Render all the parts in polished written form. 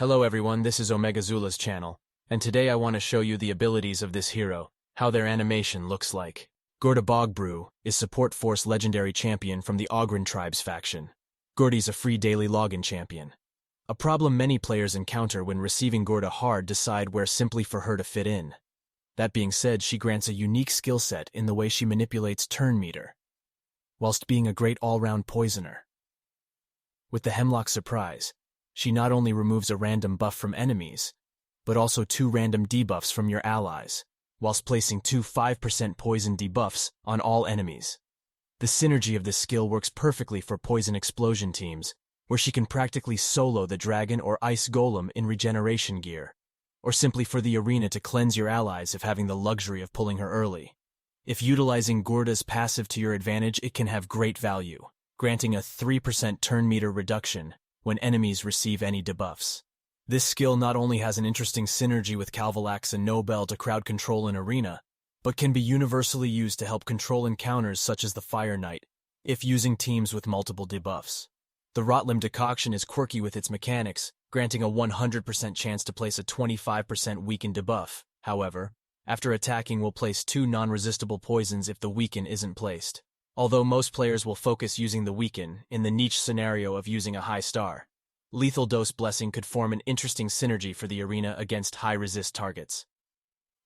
Hello everyone, this is OmegaZula's channel, and today I want to show you the abilities of this hero, how their animation looks like. Gorda Bogbrew is Support Force Legendary Champion from the Oghren Tribes faction. Gordy's a free daily login champion. A problem many players encounter when receiving Gorda hard decide where simply for her to fit in. That being said, she grants a unique skill set in the way she manipulates turn meter, whilst being a great all-round poisoner. With the Hemlock Surprise, she not only removes a random buff from enemies, but also 2 random debuffs from your allies, whilst placing 2 5% poison debuffs on all enemies. The synergy of this skill works perfectly for poison explosion teams, where she can practically solo the dragon or ice golem in regeneration gear, or simply for the arena to cleanse your allies if having the luxury of pulling her early. If utilizing Gorda's passive to your advantage, it can have great value, granting a 3% turn meter reduction when enemies receive any debuffs. This skill not only has an interesting synergy with Calvalax and Nobel to crowd control an arena, but can be universally used to help control encounters such as the Fire Knight, if using teams with multiple debuffs. The Rotlim Decoction is quirky with its mechanics, granting a 100% chance to place a 25% weaken debuff. However, after attacking will place 2 non-resistible poisons if the weaken isn't placed. Although most players will focus using the weaken in the niche scenario of using a high star, Lethal Dose Blessing could form an interesting synergy for the arena against high-resist targets.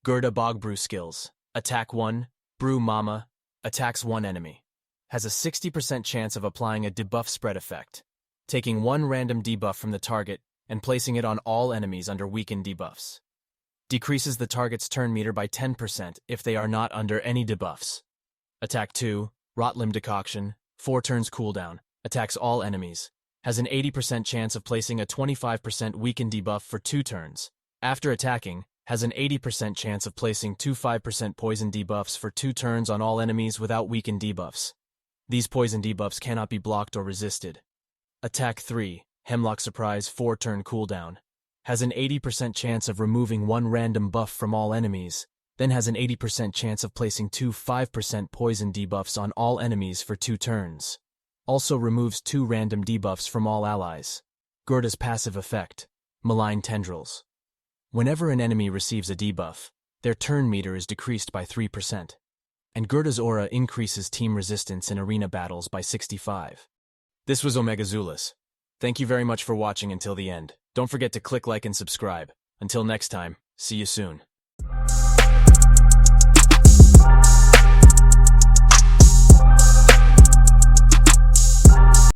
Gorda Bogbrew skills. Attack 1, Brew Mama, attacks 1 enemy. Has a 60% chance of applying a debuff spread effect, taking 1 random debuff from the target and placing it on all enemies under weakened debuffs. Decreases the target's turn meter by 10% if they are not under any debuffs. Attack 2, Rotlim Decoction, 4 turns cooldown, attacks all enemies. Has an 80% chance of placing a 25% weaken debuff for 2 turns. After attacking, has an 80% chance of placing 2 5% poison debuffs for 2 turns on all enemies without weaken debuffs. These poison debuffs cannot be blocked or resisted. Attack 3, Hemlock Surprise, 4 turn cooldown. Has an 80% chance of removing 1 random buff from all enemies, then has an 80% chance of placing 2 5% poison debuffs on all enemies for 2 turns. Also removes 2 random debuffs from all allies. Gorda's passive effect, Malign Tendrils. Whenever an enemy receives a debuff, their turn meter is decreased by 3%. And Gorda's aura increases team resistance in arena battles by 65. This was OmegaZula's. Thank you very much for watching until the end. Don't forget to click like and subscribe. Until next time, see you soon.